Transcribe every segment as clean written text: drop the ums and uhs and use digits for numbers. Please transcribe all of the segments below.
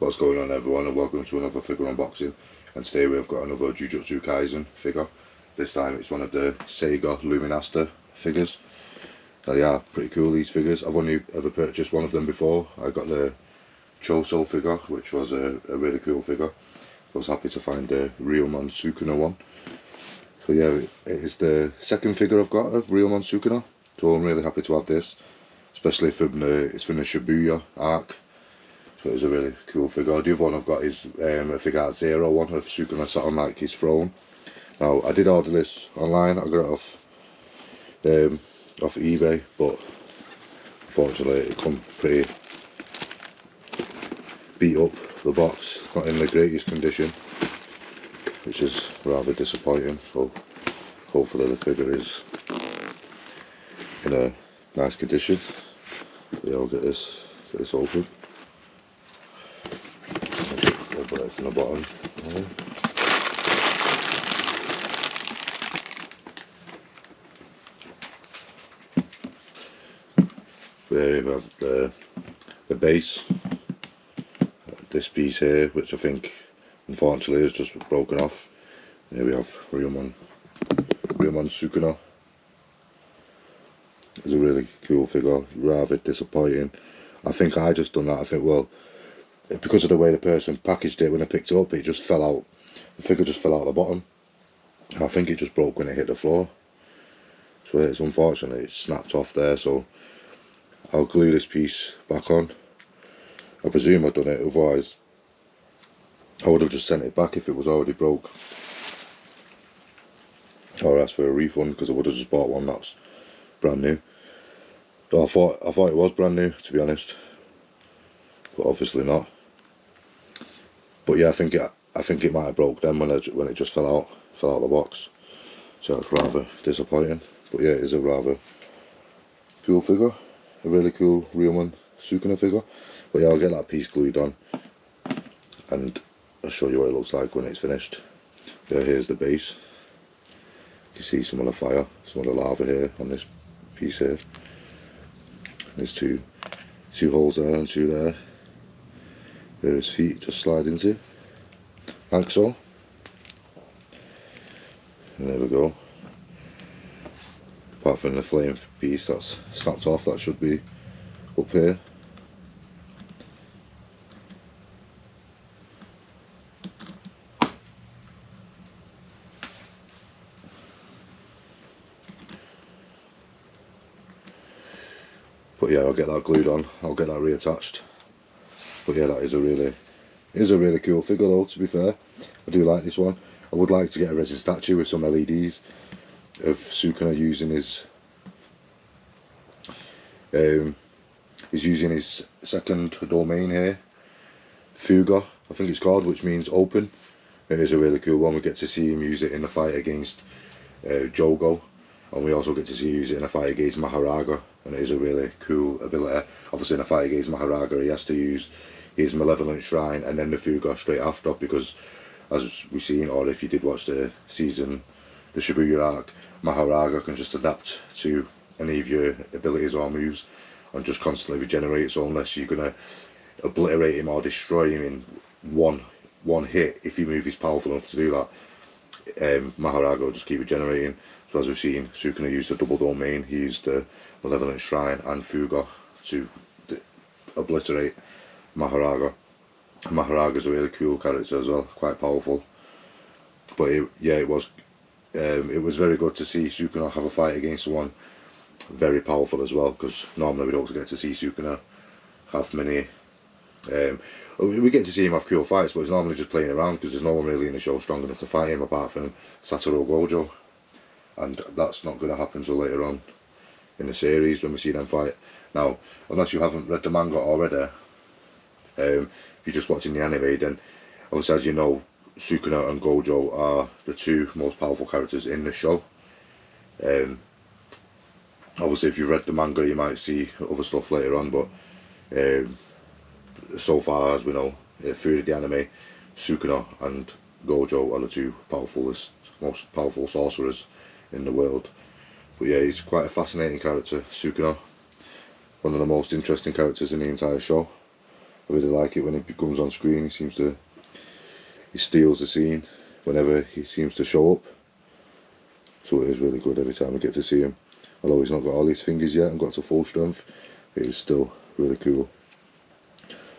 What's going on, everyone, and welcome to another figure unboxing. And today we've got another Jujutsu Kaisen figure. This time it's one of the SEGA Luminasta figures. Now they are pretty cool, these figures. I've only ever purchased one of them before. I got the Choso figure, which was a really cool figure. I was happy to find the Ryomen Sukuna one. So yeah, it is the second figure I've got of Ryomen Sukuna. So I'm really happy to have this, especially it's from the Shibuya arc. So it's a really cool figure. The other one I've got is a Figure Art Zero one of Sukuna sat on like his throne. Now I did order this online. I got it off eBay, but unfortunately it come pretty beat up. The box not in the greatest condition, which is rather disappointing. So hopefully the figure is in a nice condition. Yeah, I'll get this open. Open it from the bottom. There you have the base. This piece here, which I think unfortunately is just broken off. And here we have Ryomen Sukuna. It's a really cool figure, rather disappointing. I think I just done that. I think, well, because of the way the person packaged it, when I picked it up, it just fell out. The figure just fell out the bottom. I think it just broke when it hit the floor. So it's unfortunate, it snapped off there. So I'll glue this piece back on. I presume I've done it, otherwise I would have just sent it back if it was already broke, or asked for a refund, because I would have just bought one that's brand new. Though I thought it was brand new, to be honest, but obviously not. But yeah, I think it might have broke then when it just fell out the box. So it's rather disappointing. But yeah, it is a rather cool figure, a really cool Ryomen Sukuna figure. But yeah, I'll get that piece glued on and I'll show you what it looks like when it's finished. Here's the base. You can see some of the fire, some of the lava here on this piece here. There's two holes there and two there. Where his feet just slide into, like so. And there we go. Apart from the flame piece that's snapped off, that should be up here. But yeah, I'll get that glued on. I'll get that reattached. But yeah, that is a really cool figure though, to be fair. I do like this one. I would like to get a resin statue with some LEDs of Sukuna using his second domain here, Fuga, I think it's called, which means open. It is a really cool one. We get to see him use it in the fight against Jogo, and we also get to see him use it in a fight against Maharaga, and it is a really cool ability. Obviously in a fight against Maharaga he has to use his Malevolent Shrine and then the Fuga straight after, because as we've seen, or if you did watch the Shibuya arc, Maharaga can just adapt to any of your abilities or moves and just constantly regenerate. So unless you're going to obliterate him or destroy him in one hit, if your move is powerful enough to do that, Maharaga will just keep regenerating. So as we've seen, Sukuna used the double domain. He used the Malevolent Shrine and Fuga to obliterate Maharaga. Maharaga's a really cool character as well, quite powerful. But it was very good to see Sukuna have a fight against someone very powerful as well, because normally we don't get to see Sukuna have many. We get to see him have cool fights, but he's normally just playing around, because there's no one really in the show strong enough to fight him apart from Satoru Gojo, and that's not going to happen until later on in the series when we see them fight. Now, unless you haven't read the manga already, if you're just watching the anime, then obviously, as you know, Sukuna and Gojo are the two most powerful characters in the show. Obviously if you've read the manga you might see other stuff later on, but so far as we know, through the anime, Sukuna and Gojo are the two most powerful sorcerers in the world. But yeah, he's quite a fascinating character, Sukuna. One of the most interesting characters in the entire show. I really like it when he comes on screen. He steals the scene whenever he seems to show up. So it is really good every time I get to see him. Although he's not got all his fingers yet and got to full strength, it is still really cool.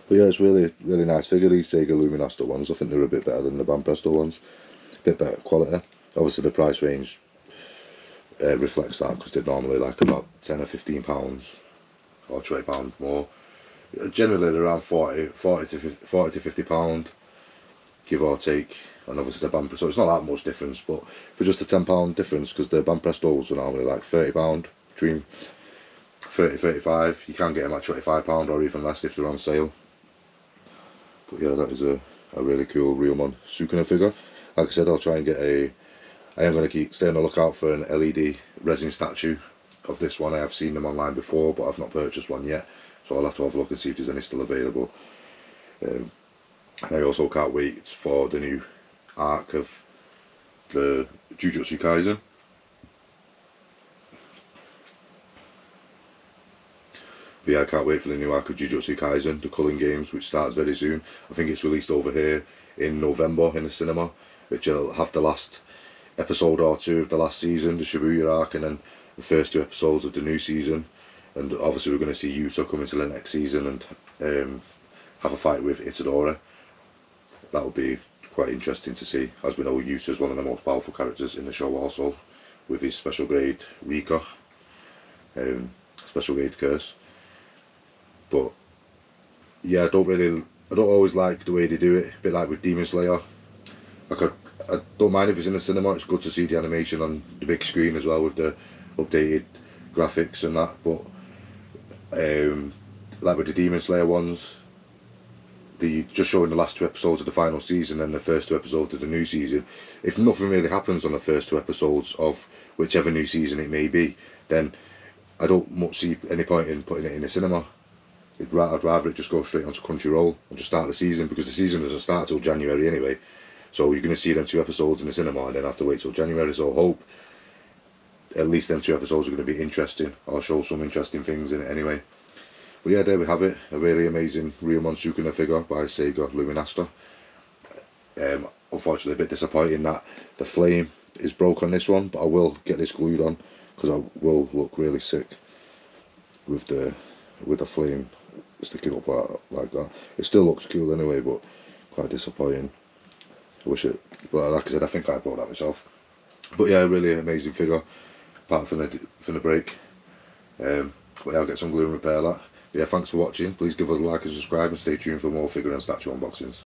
But yeah, it's really nice figure, these SEGA Luminasta ones. I think they're a bit better than the Banpresto ones. A bit better quality. Obviously the price range reflects that, because they're normally like about £10 or £15 or £20 more. Generally they're around 40 to £50, give or take. And obviously the Banpresto, so it's not that much difference, but for just a £10 difference, because the Banprestos are normally like £30, between 30 35, you can get them at £25 or even less if they're on sale. But yeah, that is a really cool Ryomen Sukuna figure. Like I said, I'll try and get I am going to stay on the lookout for an LED resin statue of this one. I have seen them online before, but I've not purchased one yet, so I'll have to have a look and see if there's any still available. And I also can't wait for the new arc of the Jujutsu Kaisen. But yeah, I can't wait for the new arc of Jujutsu Kaisen, the Culling Games, which starts very soon. I think it's released over here in November in the cinema, which will have the last episode or two of the last season, the Shibuya arc, and then the first 2 episodes of the new season. And obviously we're going to see Yuta come into the next season and have a fight with Itadori. That would be quite interesting to see, as we know Yuta is one of the most powerful characters in the show also, with his special grade Rika, special grade curse. But yeah, I don't always like the way they do it, a bit like with Demon Slayer. Like I don't mind if it's in the cinema, it's good to see the animation on the big screen as well with the updated graphics and that, but like with the Demon Slayer ones, just showing the last 2 episodes of the final season and the first 2 episodes of the new season, if nothing really happens on the first 2 episodes of whichever new season it may be, then I don't much see any point in putting it in the cinema. I'd rather it just go straight onto Crunchyroll and just start the season, because the season doesn't start till January anyway. So you're going to see them 2 episodes in the cinema and then have to wait till January. So I hope at least them 2 episodes are going to be interesting, or show some interesting things in it anyway. But yeah, there we have it. A really amazing Ryomen Sukuna figure by SEGA Luminasta. Unfortunately a bit disappointing that the flame is broke on this one, but I will get this glued on, because I will look really sick with the flame sticking up like that. It still looks cool anyway, but quite disappointing. I wish it, but like I said, I think I bought that myself. But yeah, really amazing figure, apart from the break. But yeah, I'll get some glue and repair that. Yeah, thanks for watching. Please give us a like and subscribe, and stay tuned for more figure and statue unboxings.